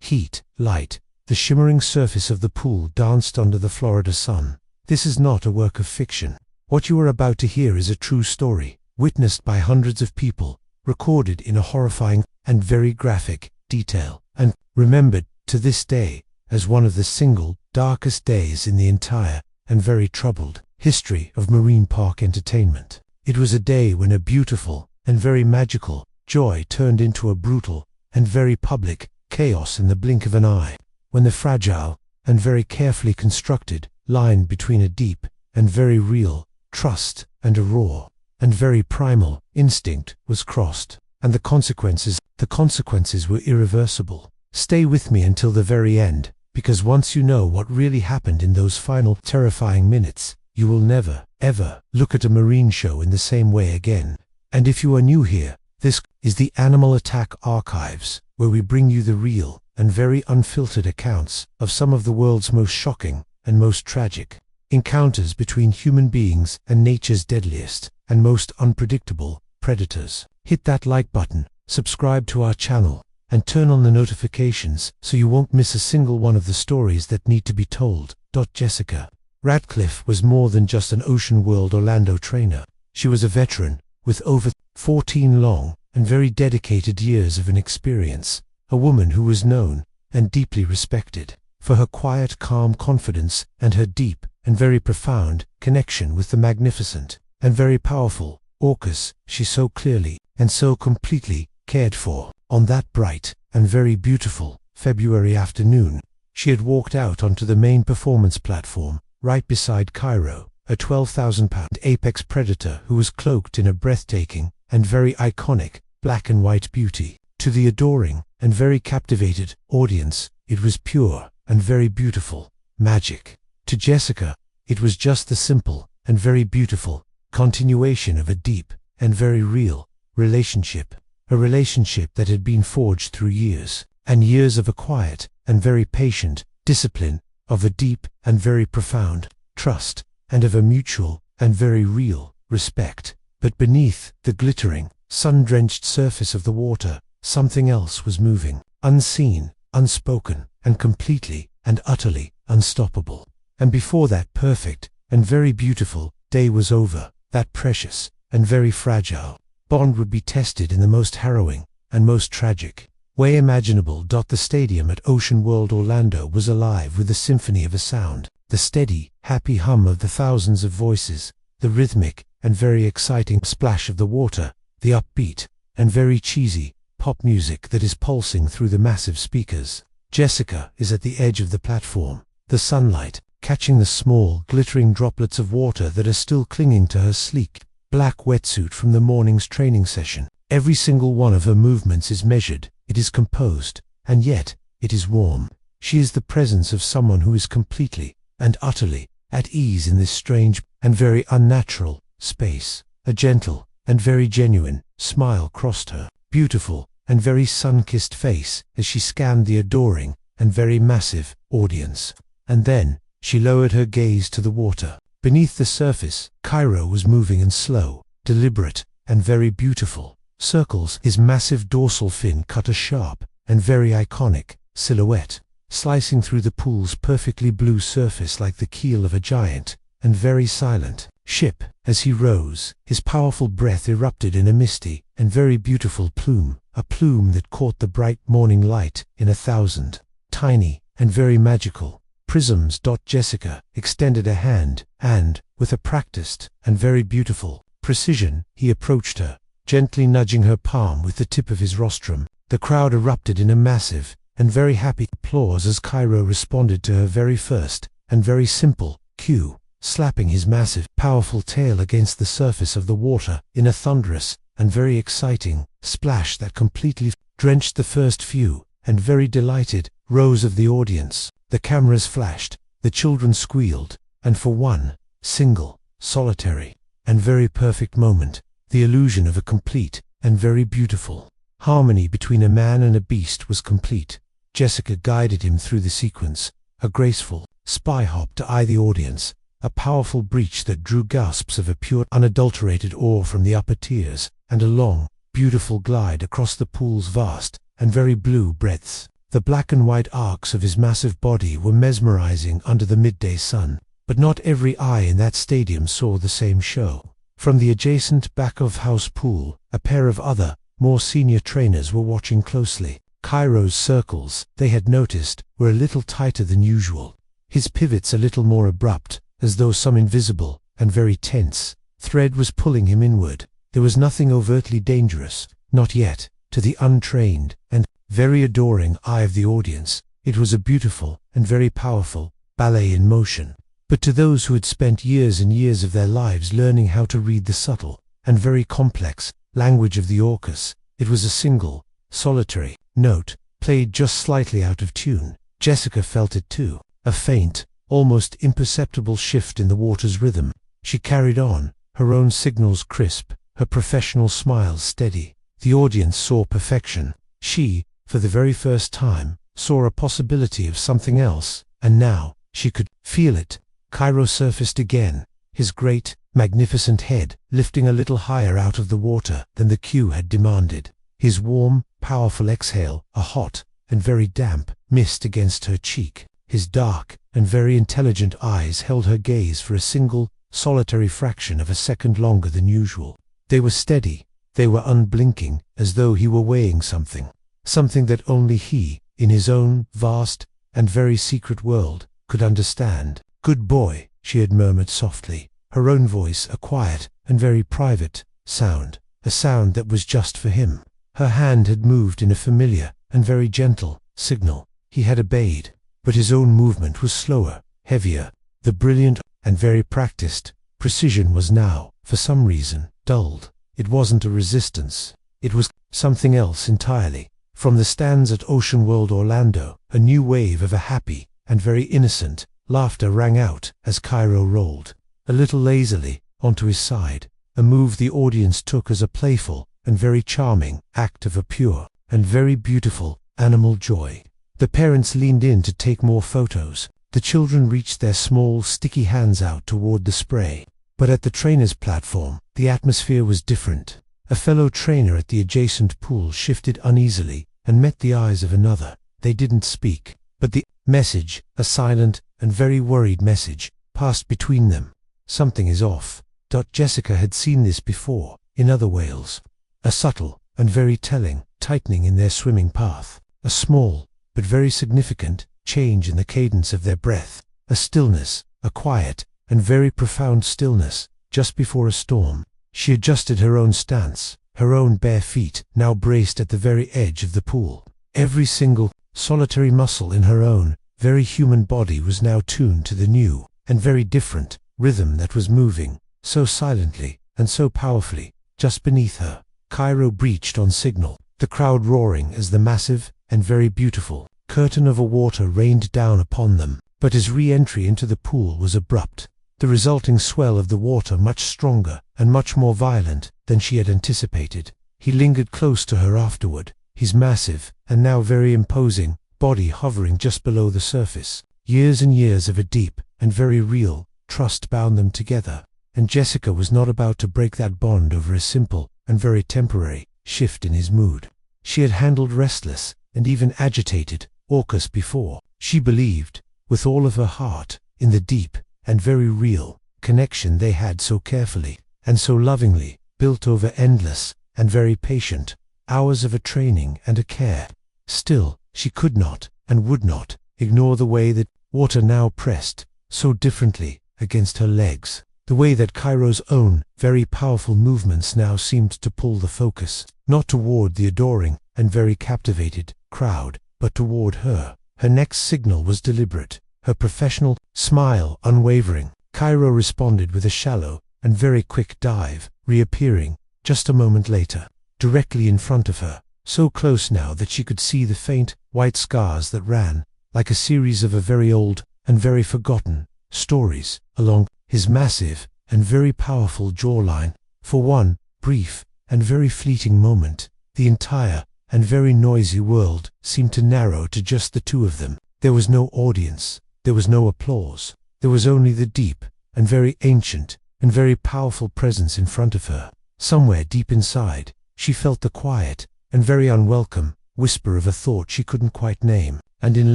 heat, light. The shimmering surface of the pool danced under the Florida sun. This is not a work of fiction. What you are about to hear is a true story, witnessed by hundreds of people, recorded in a horrifying and very graphic detail, and remembered to this day as one of the single darkest days in the entire and very troubled history of marine park entertainment. It was a day when a beautiful and very magical joy turned into a brutal and very public chaos in the blink of an eye, when the fragile and very carefully constructed line between a deep and very real trust and a raw and very primal instinct was crossed, and the consequences were irreversible. Stay with me until the very end, because once you know what really happened in those final terrifying minutes, you will never, ever look at a marine show in the same way again. And if you are new here, this is the Animal Attack Archives, where we bring you the real and very unfiltered accounts of some of the world's most shocking and most tragic encounters between human beings and nature's deadliest and most unpredictable predators. Hit that like button, subscribe to our channel, and turn on the notifications so you won't miss a single one of the stories that need to be told. Jessica Radcliffe was more than just an OceanWorld Orlando trainer. She was a veteran with over 14 long and very dedicated years of an experience, a woman who was known and deeply respected for her quiet, calm confidence and her deep and very profound connection with the magnificent and very powerful orcas she so clearly and so completely cared for. On that bright and very beautiful February afternoon, she had walked out onto the main performance platform right beside Cairo, a 12,000-pound apex predator who was cloaked in a breathtaking and very iconic black and white beauty. To the adoring and very captivated audience, it was pure and very beautiful magic. To Jessica, it was just the simple and very beautiful continuation of a deep and very real relationship, a relationship that had been forged through years and years of a quiet and very patient discipline, of a deep and very profound trust, and of a mutual and very real respect. But beneath the glittering, sun-drenched surface of the water, something else was moving, unseen, unspoken, and completely and utterly unstoppable. And before that perfect and very beautiful day was over, that precious and very fragile bond would be tested in the most harrowing and most tragic way imaginable. The stadium at OceanWorld Orlando was alive with the symphony of a sound, the steady, happy hum of the thousands of voices, the rhythmic and very exciting splash of the water, the upbeat and very cheesy pop music that is pulsing through the massive speakers. Jessica is at the edge of the platform, the sunlight catching the small, glittering droplets of water that are still clinging to her sleek, black wetsuit from the morning's training session. Every single one of her movements is measured, it is composed, and yet it is warm. She is the presence of someone who is completely and utterly at ease in this strange and very unnatural space. A gentle and very genuine smile crossed her beautiful and very sun-kissed face as she scanned the adoring and very massive audience. And then she lowered her gaze to the water. Beneath the surface, Cairo was moving in slow, deliberate, and very beautiful circles. His massive dorsal fin cut a sharp and very iconic silhouette, slicing through the pool's perfectly blue surface like the keel of a giant and very silent ship. As he rose, his powerful breath erupted in a misty and very beautiful plume, a plume that caught the bright morning light in 1,000 tiny and very magical prisms. Jessica extended a hand, and, with a practiced and very beautiful precision, he approached her, gently nudging her palm with the tip of his rostrum. The crowd erupted in a massive and very happy applause as Cairo responded to her very first and very simple cue, slapping his massive, powerful tail against the surface of the water in a thunderous and very exciting splash that completely drenched the first few and very delighted rows of the audience. The cameras flashed, the children squealed, and for one single, solitary, and very perfect moment, the illusion of a complete and very beautiful harmony between a man and a beast was complete. Jessica guided him through the sequence, a graceful spy hop to eye the audience, a powerful breach that drew gasps of a pure, unadulterated awe from the upper tiers, and a long, beautiful glide across the pool's vast and very blue breadths. The black and white arcs of his massive body were mesmerizing under the midday sun. But not every eye in that stadium saw the same show. From the adjacent back-of-house pool, a pair of other, more senior trainers were watching closely. Cairo's circles, they had noticed, were a little tighter than usual. His pivots a little more abrupt, as though some invisible, and very tense, thread was pulling him inward. There was nothing overtly dangerous, not yet, to the untrained and very adoring eye of the audience. It was a beautiful and very powerful ballet in motion. But to those who had spent years and years of their lives learning how to read the subtle and very complex language of the Orcas, it was a single, solitary note, played just slightly out of tune. Jessica felt it too, a faint, almost imperceptible shift in the water's rhythm. She carried on, her own signals crisp, her professional smiles steady. The audience saw perfection. She, for the very first time, saw a possibility of something else, and now she could feel it. Cairo surfaced again, his great, magnificent head lifting a little higher out of the water than the cue had demanded. His warm, powerful exhale, a hot and very damp mist against her cheek. His dark and very intelligent eyes held her gaze for a single, solitary fraction of a second longer than usual. They were steady, they were unblinking, as though he were weighing something. Something that only he, in his own vast and very secret world, could understand. "Good boy," she had murmured softly, her own voice a quiet and very private sound, a sound that was just for him. Her hand had moved in a familiar and very gentle signal. He had obeyed, but his own movement was slower, heavier. The brilliant and very practiced precision was now, for some reason, dulled. It wasn't a resistance. It was something else entirely. From the stands at OceanWorld Orlando, a new wave of a happy and very innocent laughter rang out as Cairo rolled, a little lazily, onto his side, a move the audience took as a playful and very charming act of a pure and very beautiful animal joy. The parents leaned in to take more photos. The children reached their small, sticky hands out toward the spray. But at the trainer's platform, the atmosphere was different. A fellow trainer at the adjacent pool shifted uneasily and met the eyes of another. They didn't speak, but the message, a silent and very worried message, passed between them. Something is off. Jessica had seen this before, in other whales. A subtle and very telling tightening in their swimming path. A small, but very significant, change in the cadence of their breath. A stillness, a quiet and very profound stillness, just before a storm. She adjusted her own stance, her own bare feet now braced at the very edge of the pool. Every single, solitary muscle in her own, very human body was now tuned to the new, and very different, rhythm that was moving, so silently, and so powerfully, just beneath her. Cairo breached on signal, the crowd roaring as the massive, and very beautiful, curtain of water rained down upon them. But his re-entry into the pool was abrupt. The resulting swell of the water much stronger, and much more violent, than she had anticipated. He lingered close to her afterward, his massive, and now very imposing, body hovering just below the surface. Years and years of a deep, and very real, trust bound them together, and Jessica was not about to break that bond over a simple, and very temporary, shift in his mood. She had handled restless, and even agitated, Orcas before. She believed, with all of her heart, in the deep, and very real, connection they had so carefully, and so lovingly, built over endless, and very patient, hours of a training and a care. Still, she could not, and would not, ignore the way that water now pressed, so differently, against her legs. The way that Cairo's own, very powerful movements now seemed to pull the focus, not toward the adoring, and very captivated, crowd, but toward her. Her next signal was deliberate, her professional smile unwavering. Cairo responded with a shallow, and very quick dive, reappearing, just a moment later, directly in front of her, so close now that she could see the faint, white scars that ran, like a series of a very old, and very forgotten, stories, along his massive, and very powerful jawline. For one brief, and very fleeting moment, the entire, and very noisy world seemed to narrow to just the two of them. There was no audience, there was no applause, there was only the deep, and very ancient, and very powerful presence in front of her. Somewhere deep inside, she felt the quiet, and very unwelcome, whisper of a thought she couldn't quite name, and in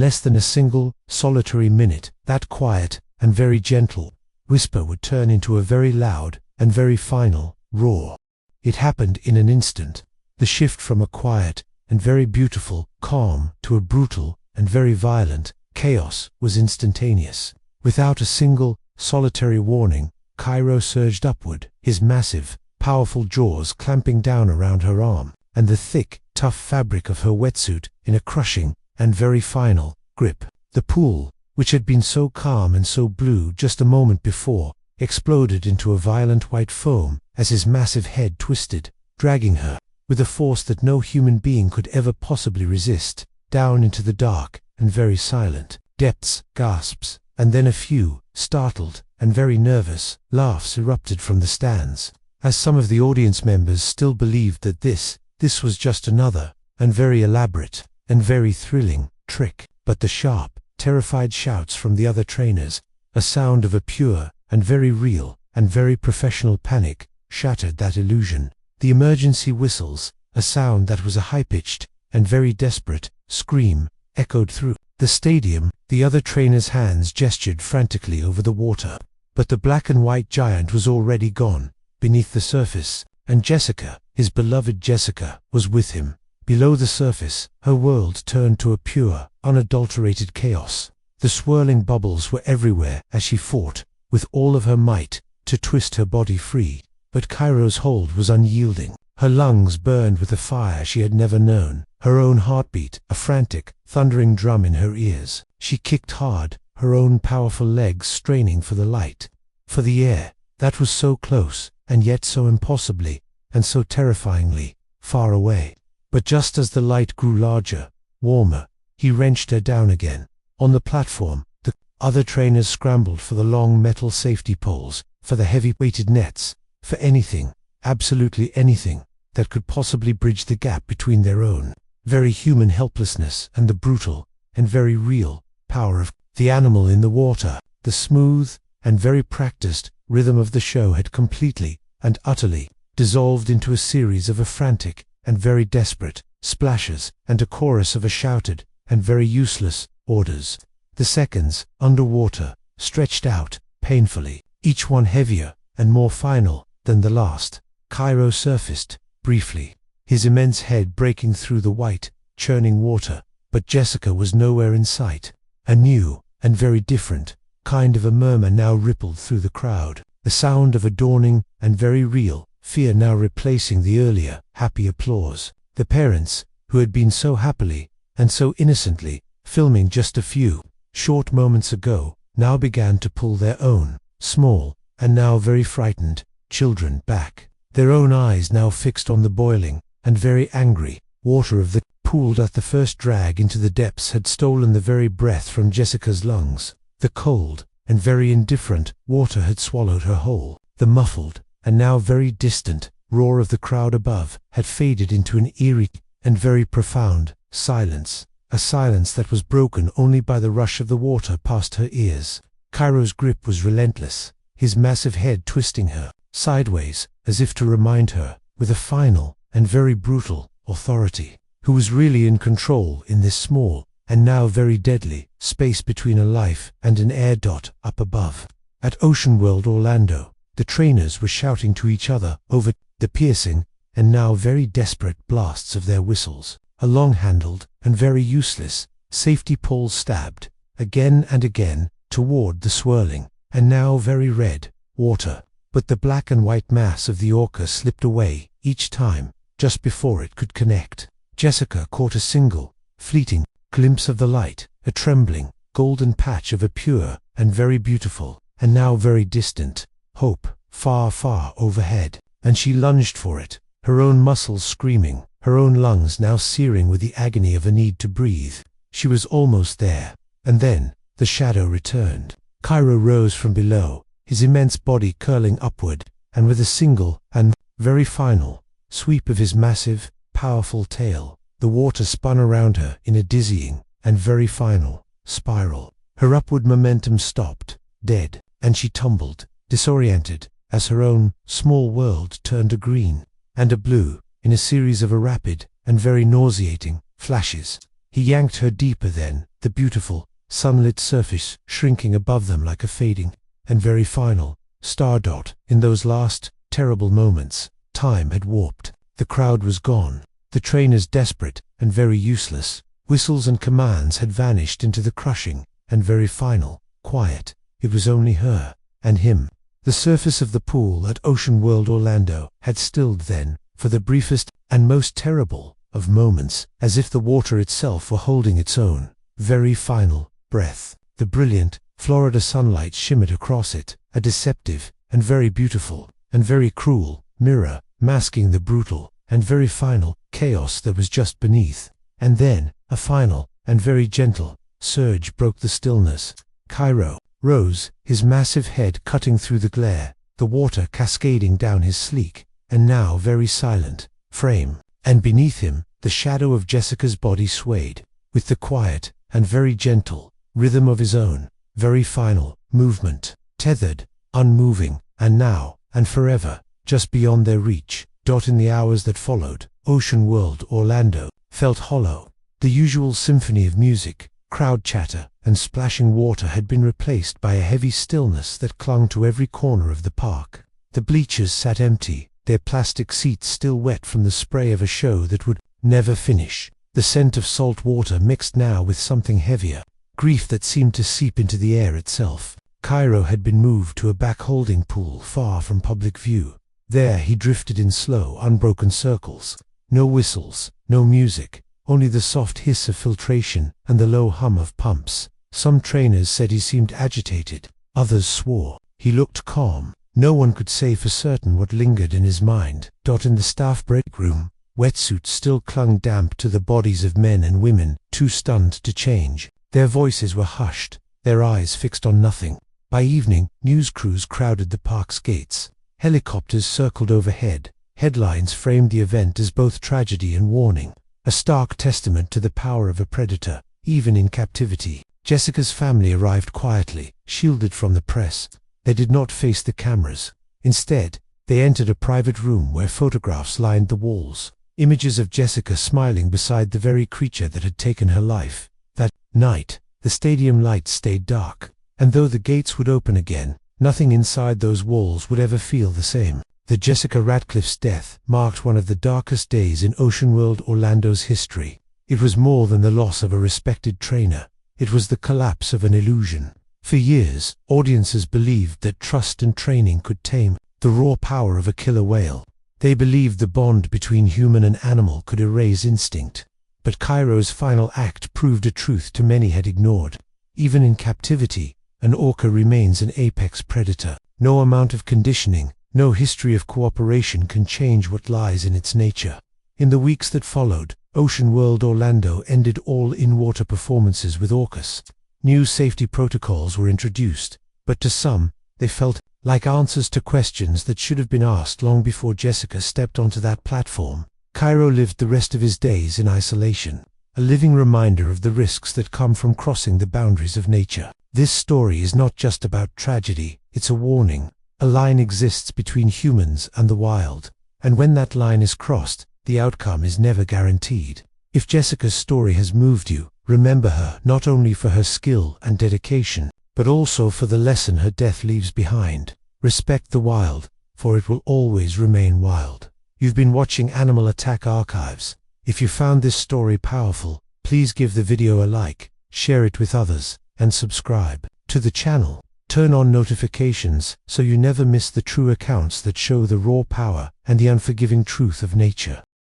less than a single, solitary minute, that quiet and very gentle whisper would turn into a very loud and very final roar. It happened in an instant. The shift from a quiet and very beautiful calm to a brutal and very violent chaos was instantaneous. Without a single, solitary warning, Cairo surged upward, his massive, powerful jaws clamping down around her arm, and the thick, tough fabric of her wetsuit in a crushing and very final grip. The pool, which had been so calm and so blue just a moment before, exploded into a violent white foam as his massive head twisted, dragging her, with a force that no human being could ever possibly resist, down into the dark and very silent depths. Gasps, and then a few, startled and very nervous, laughs erupted from the stands, as some of the audience members still believed that this was just another, and very elaborate, and very thrilling, trick. But the sharp, terrified shouts from the other trainers, a sound of a pure, and very real, and very professional panic, shattered that illusion. The emergency whistles, a sound that was a high-pitched, and very desperate, scream, echoed through the stadium. The other trainers' hands gestured frantically over the water, but the black and white giant was already gone, beneath the surface, and Jessica, his beloved Jessica, was with him. Below the surface, her world turned to a pure, unadulterated chaos. The swirling bubbles were everywhere as she fought, with all of her might, to twist her body free. But Cairo's hold was unyielding. Her lungs burned with a fire she had never known, her own heartbeat a frantic, thundering drum in her ears. She kicked hard, her own powerful legs straining for the light, for the air, that was so close, and yet so impossibly, and so terrifyingly, far away. But just as the light grew larger, warmer, he wrenched her down again. On the platform, the other trainers scrambled for the long metal safety poles, for the heavy-weighted nets, for anything, absolutely anything, that could possibly bridge the gap between their own very human helplessness and the brutal, and very real, power of the animal in the water. The smooth, and very practiced, rhythm of the show had completely, and utterly, dissolved into a series of frantic, and very desperate, splashes, and a chorus of shouted, and very useless, orders. The seconds, underwater, stretched out, painfully, each one heavier, and more final, than the last. Cairo surfaced, briefly, his immense head breaking through the white, churning water, but Jessica was nowhere in sight. A new, and very different, kind of a murmur now rippled through the crowd, the sound of a dawning, and very real, fear now replacing the earlier, happy applause. The parents, who had been so happily, and so innocently, filming just a few short moments ago, now began to pull their own, small, and now very frightened, children back, their own eyes now fixed on the boiling, and very angry, water of the pool. That the first drag into the depths had stolen the very breath from Jessica's lungs. The cold, and very indifferent, water had swallowed her whole. The muffled, and now very distant, roar of the crowd above had faded into an eerie, and very profound, silence, a silence that was broken only by the rush of the water past her ears. Cairo's grip was relentless, his massive head twisting her sideways, as if to remind her, with a final, and very brutal, authority, who was really in control in this small, and now very deadly, space between a life and an air dot up above. At OceanWorld Orlando, the trainers were shouting to each other over the piercing, and now very desperate blasts of their whistles. A long-handled, and very useless, safety pole stabbed, again and again, toward the swirling, and now very red, water. But the black and white mass of the Orca slipped away, each time, just before it could connect. Jessica caught a single, fleeting, glimpse of the light, a trembling, golden patch of a pure, and very beautiful, and now very distant, hope, far, far overhead, and she lunged for it, her own muscles screaming, her own lungs now searing with the agony of a need to breathe. She was almost there, and then, the shadow returned. Cairo rose from below, his immense body curling upward, and with a single, and very final, sweep of his massive, powerful tail, the water spun around her in a dizzying, and very final, spiral. Her upward momentum stopped, dead, and she tumbled, disoriented, as her own, small world turned a green, and a blue, in a series of rapid, and very nauseating, flashes. He yanked her deeper then, the beautiful, sunlit surface shrinking above them like a fading, and very final, star dot. In those last, terrible moments, time had warped. The crowd was gone. The trainers desperate, and very useless. Whistles and commands had vanished into the crushing, and very final, quiet. It was only her, and him. The surface of the pool at OceanWorld Orlando had stilled then, for the briefest, and most terrible, of moments, as if the water itself were holding its own, very final, breath. The brilliant, Florida sunlight shimmered across it, a deceptive, and very beautiful, and very cruel, mirror, masking the brutal, and very final, chaos that was just beneath. And then, a final, and very gentle, surge broke the stillness. Cairo rose, his massive head cutting through the glare, the water cascading down his sleek, and now very silent, frame. And beneath him, the shadow of Jessica's body swayed, with the quiet, and very gentle, rhythm of his own, very final, movement, tethered, unmoving, and now, and forever, just beyond their reach. In the hours that followed, OceanWorld Orlando felt hollow. The usual symphony of music, crowd chatter, and splashing water had been replaced by a heavy stillness that clung to every corner of the park. The bleachers sat empty, their plastic seats still wet from the spray of a show that would never finish. The scent of salt water mixed now with something heavier, grief that seemed to seep into the air itself. Cairo had been moved to a back holding pool far from public view. There he drifted in slow, unbroken circles. No whistles, no music, only the soft hiss of filtration and the low hum of pumps. Some trainers said he seemed agitated, others swore. He looked calm. No one could say for certain what lingered in his mind. In the staff break room, wetsuits still clung damp to the bodies of men and women, too stunned to change. Their voices were hushed, their eyes fixed on nothing. By evening, news crews crowded the park's gates. Helicopters circled overhead. Headlines framed the event as both tragedy and warning, a stark testament to the power of a predator, even in captivity. Jessica's family arrived quietly, shielded from the press. They did not face the cameras. Instead, they entered a private room where photographs lined the walls, images of Jessica smiling beside the very creature that had taken her life. That night, the stadium lights stayed dark, and though the gates would open again, nothing inside those walls would ever feel the same. The Jessica Radcliffe's death marked one of the darkest days in OceanWorld Orlando's history. It was more than the loss of a respected trainer. It was the collapse of an illusion. For years, audiences believed that trust and training could tame the raw power of a killer whale. They believed the bond between human and animal could erase instinct. But Cairo's final act proved a truth too many had ignored. Even in captivity, an orca remains an apex predator. No amount of conditioning, no history of cooperation can change what lies in its nature. In the weeks that followed, OceanWorld Orlando ended all in-water performances with orcas. New safety protocols were introduced, but to some, they felt like answers to questions that should have been asked long before Jessica stepped onto that platform. Cairo lived the rest of his days in isolation, a living reminder of the risks that come from crossing the boundaries of nature. This story is not just about tragedy, it's a warning. A line exists between humans and the wild, and when that line is crossed, the outcome is never guaranteed. If Jessica's story has moved you, remember her not only for her skill and dedication, but also for the lesson her death leaves behind. Respect the wild, for it will always remain wild. You've been watching Animal Attack Archives. If you found this story powerful, please give the video a like, share it with others, and subscribe to the channel. Turn on notifications so you never miss the true accounts that show the raw power and the unforgiving truth of nature.